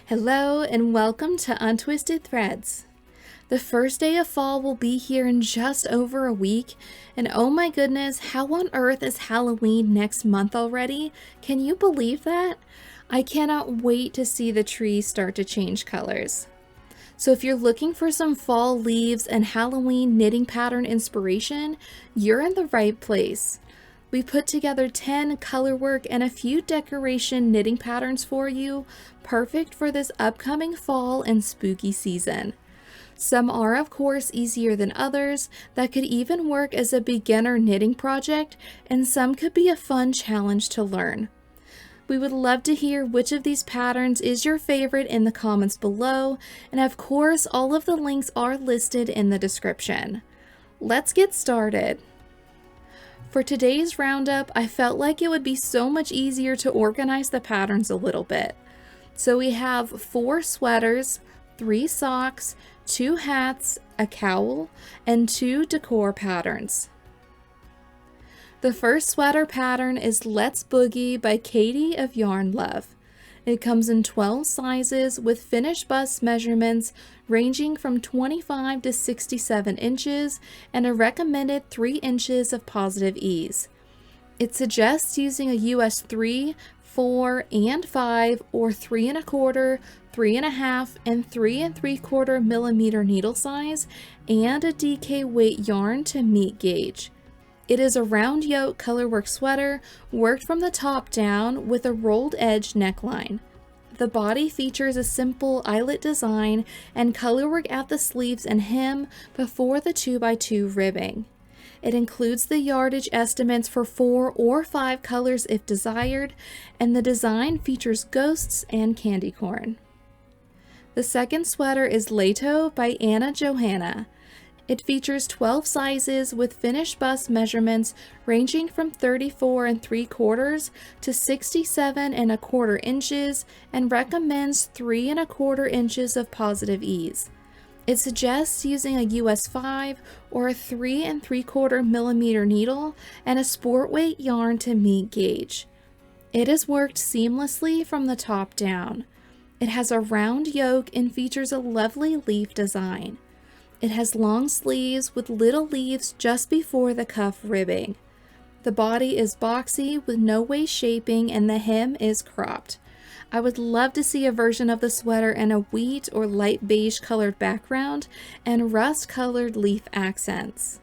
Hello and welcome to Untwisted Threads. The first day of fall will be here in just over a week, and oh my goodness, how on earth is Halloween next month already? Can you believe that? I cannot wait to see the trees start to change colors. So if you're looking for some fall leaves and Halloween knitting pattern inspiration, you're in the right place. We put together 10 color work and a few decoration knitting patterns for you, perfect for this upcoming fall and spooky season. Some are of course easier than others that could even work as a beginner knitting project, and some could be a fun challenge to learn. We would love to hear which of these patterns is your favorite in the comments below, and of course all of the links are listed in the description. Let's get started. For today's roundup, I felt like it would be so much easier to organize the patterns a little bit. So we have 4 sweaters, 3 socks, 2 hats, a cowl, and 2 decor patterns. The first sweater pattern is Let's Boogie by Katie of Yarn Love. It comes in 12 sizes with finished bust measurements ranging from 25 to 67 inches and a recommended 3 inches of positive ease. It suggests using a US 3, 4, and 5 or 3 1/4, 3 1/2, and 3 3/4 millimeter needle size and a DK weight yarn to meet gauge. It is a round yoke colorwork sweater worked from the top down with a rolled edge neckline. The body features a simple eyelet design and colorwork at the sleeves and hem before the 2x2 ribbing. It includes the yardage estimates for 4 or 5 colors if desired, and the design features ghosts and candy corn. The second sweater is Lehto by Johanna. It features 12 sizes with finished bust measurements ranging from 34 3/4 to 67 1/4 inches and recommends 3 1/4 inches of positive ease. It suggests using a US 5 or a 3 3/4 millimeter needle and a sport weight yarn to meet gauge. It is worked seamlessly from the top down. It has a round yoke and features a lovely leaf design. It has long sleeves with little leaves just before the cuff ribbing. The body is boxy with no waist shaping and the hem is cropped. I would love to see a version of the sweater in a wheat or light beige colored background and rust colored leaf accents.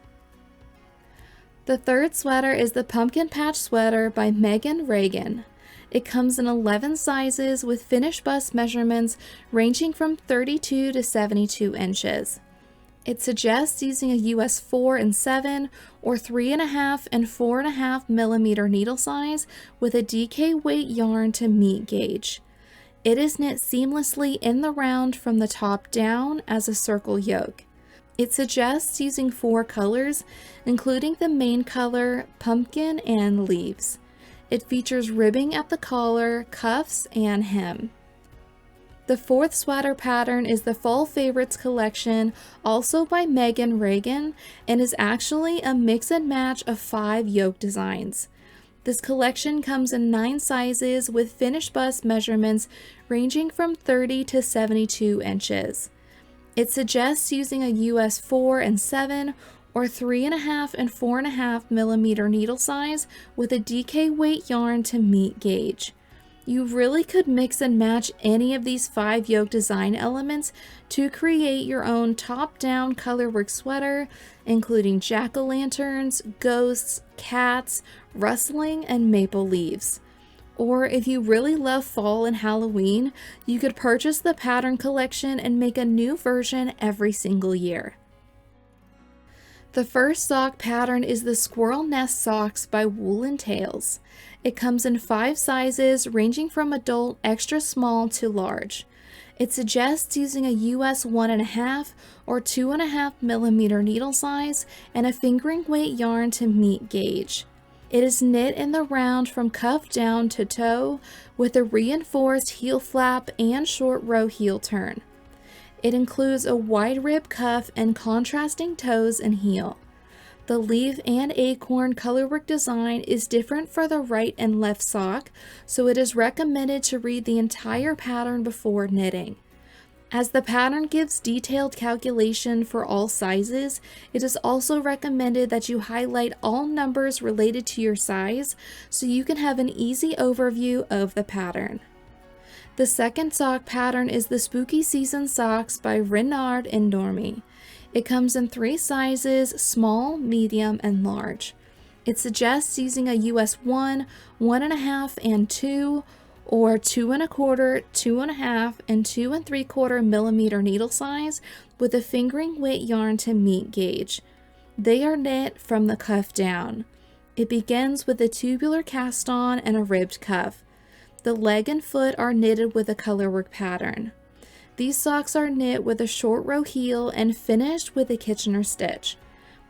The third sweater is the Pumpkin Patch Sweater by Meghan Regan. It comes in 11 sizes with finished bust measurements ranging from 32 to 72 inches. It suggests using a US 4 and 7 or 3 1/2 and 4 1/2 millimeter needle size with a DK weight yarn to meet gauge. It is knit seamlessly in the round from the top down as a circle yoke. It suggests using 4 colors, including the main color, pumpkin, and leaves. It features ribbing at the collar, cuffs, and hem. The fourth sweater pattern is the Fall Favorites collection, also by Meghan Regan, and is actually a mix and match of 5 yoke designs. This collection comes in 9 sizes with finished bust measurements ranging from 30 to 72 inches. It suggests using a US 4 and 7 or 3 1/2 and 4 1/2 millimeter needle size with a DK weight yarn to meet gauge. You really could mix and match any of these 5 yoke design elements to create your own top-down colorwork sweater, including jack-o'-lanterns, ghosts, cats, rustling, and maple leaves. Or if you really love fall and Halloween, you could purchase the pattern collection and make a new version every single year. The first sock pattern is the Squirrel Nest Socks by Woolen Tails. It comes in 5 sizes ranging from adult extra small to large. It suggests using a US 1 1/2 or 2 1/2 millimeter needle size and a fingering weight yarn to meet gauge. It is knit in the round from cuff down to toe with a reinforced heel flap and short row heel turn. It includes a wide rib cuff and contrasting toes and heel. The leaf and acorn colorwork design is different for the right and left sock, so it is recommended to read the entire pattern before knitting. As the pattern gives detailed calculation for all sizes, it is also recommended that you highlight all numbers related to your size so you can have an easy overview of the pattern. The second sock pattern is the Spooky Season Socks by Renarde Endormie. It comes in 3 sizes: small, medium, and large. It suggests using a US 1, 1.5, and 2, or 2 1/4, 2 1/2, and 2 3/4 millimeter needle size with a fingering weight yarn to meet gauge. They are knit from the cuff down. It begins with a tubular cast on and a ribbed cuff. The leg and foot are knitted with a colorwork pattern. These socks are knit with a short row heel and finished with a Kitchener stitch.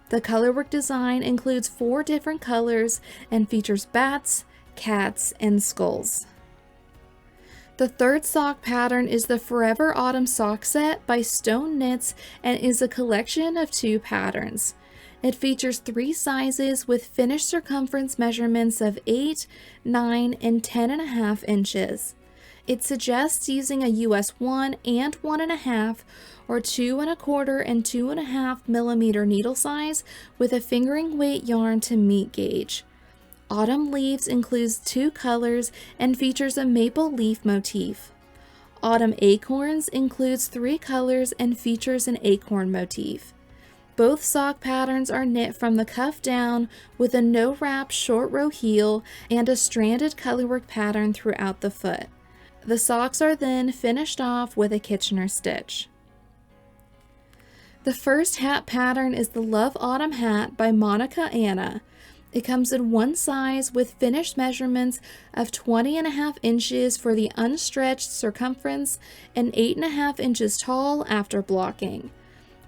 The colorwork design includes 4 different colors and features bats, cats, and skulls. The third sock pattern is the Forever Autumn Sock Set by Stone Knits and is a collection of 2 patterns. It features 3 sizes with finished circumference measurements of 8, 9, and 10.5 inches. It suggests using a US 1 and 1.5, or 2 1/4 and 2.5 millimeter needle size with a fingering weight yarn to meet gauge. Autumn Leaves includes 2 colors and features a maple leaf motif. Autumn Acorns includes 3 colors and features an acorn motif. Both sock patterns are knit from the cuff down with a no-wrap short row heel and a stranded colorwork pattern throughout the foot. The socks are then finished off with a Kitchener stitch. The first hat pattern is the Love Autumn Hat by Monika Anna. It comes in 1 size with finished measurements of 20.5 inches for the unstretched circumference and 8.5 inches tall after blocking.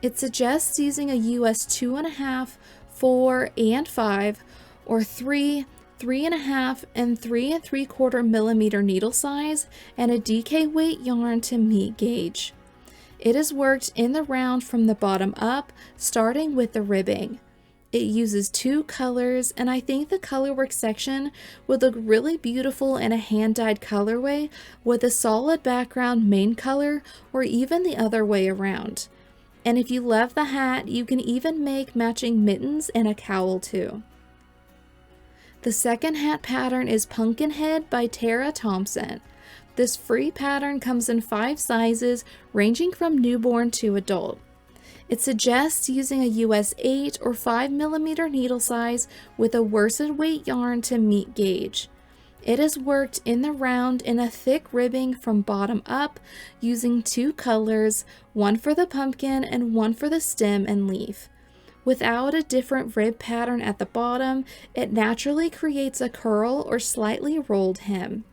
It suggests using a US 2.5, 4, and 5, or 3, 3.5, and 3 3/4 millimeter needle size and a DK weight yarn to meet gauge. It is worked in the round from the bottom up, starting with the ribbing. It uses 2 colors, and I think the colorwork section would look really beautiful in a hand-dyed colorway with a solid background main color, or even the other way around. And if you love the hat, you can even make matching mittens and a cowl too. The second hat pattern is Punkin Head by Thomsen. This free pattern comes in 5 sizes ranging from newborn to adult. It suggests using a US 8 or 5 millimeter needle size with a worsted weight yarn to meet gauge. It is worked in the round in a thick ribbing from bottom up using 2 colors, one for the pumpkin and one for the stem and leaf. Without a different rib pattern at the bottom, it naturally creates a curl or slightly rolled hem.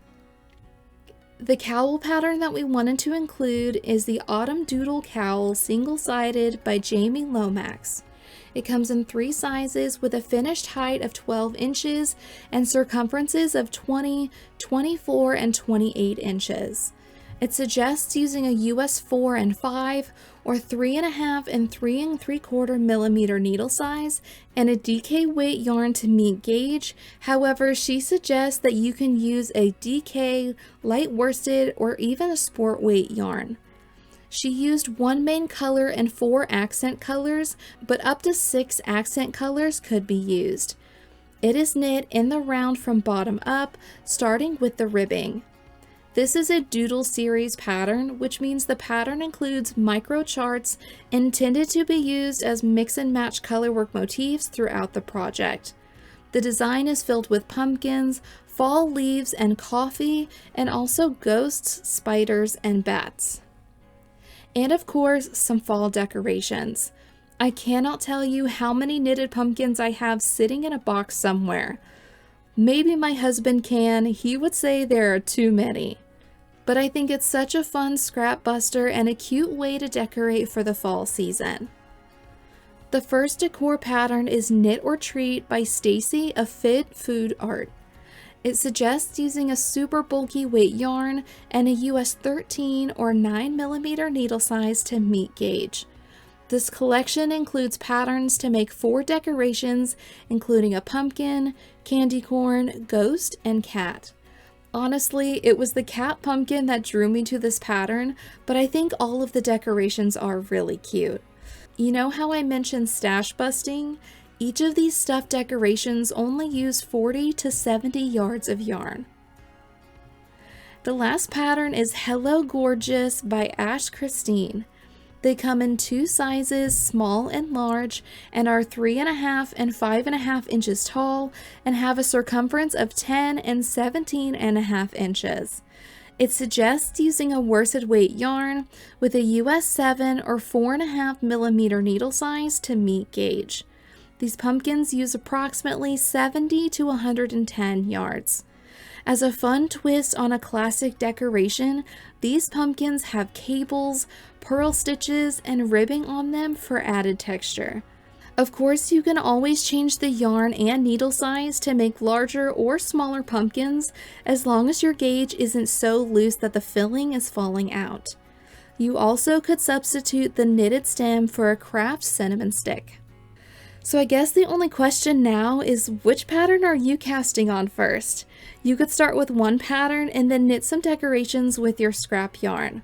The cowl pattern that we wanted to include is the Autumn Doodle Cowl single-sided by Jamie Lomax. It comes in 3 sizes with a finished height of 12 inches and circumferences of 20, 24, and 28 inches. It suggests using a US 4 and 5 or 3.5 and 3 3/4 millimeter needle size and a DK weight yarn to meet gauge. However, she suggests that you can use a DK, light worsted, or even a sport weight yarn. She used 1 main color and 4 accent colors, but up to 6 accent colors could be used. It is knit in the round from bottom up, starting with the ribbing. This is a Doodle series pattern, which means the pattern includes micro charts intended to be used as mix and match colorwork motifs throughout the project. The design is filled with pumpkins, fall leaves, and coffee, and also ghosts, spiders, and bats. And of course, some fall decorations. I cannot tell you how many knitted pumpkins I have sitting in a box somewhere. Maybe my husband can. He would say there are too many. But I think it's such a fun scrap buster and a cute way to decorate for the fall season. The first decor pattern is Knit or Treat by Stacey of Fit Food Art. It suggests using a super bulky weight yarn and a US 13 or 9 millimeter needle size to meet gauge. This collection includes patterns to make 4 decorations, including a pumpkin, candy corn, ghost, and cat. Honestly, it was the cat pumpkin that drew me to this pattern, but I think all of the decorations are really cute. You know how I mentioned stash busting? Each of these stuffed decorations only use 40 to 70 yards of yarn. The last pattern is Hello Gourdgeous by Ash Christine. They come in 2 sizes, small and large, and are 3.5 and 5.5 inches tall and have a circumference of 10 and 17.5 inches. It suggests using a worsted weight yarn with a US 7 or 4.5 millimeter needle size to meet gauge. These pumpkins use approximately 70 to 110 yards. As a fun twist on a classic decoration, these pumpkins have cables, purl stitches, and ribbing on them for added texture. Of course, you can always change the yarn and needle size to make larger or smaller pumpkins, as long as your gauge isn't so loose that the filling is falling out. You also could substitute the knitted stem for a craft cinnamon stick. So I guess the only question now is, which pattern are you casting on first? You could start with one pattern and then knit some decorations with your scrap yarn.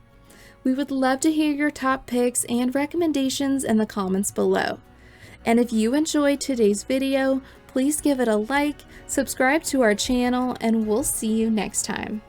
We would love to hear your top picks and recommendations in the comments below. And if you enjoyed today's video, please give it a like, subscribe to our channel, and we'll see you next time.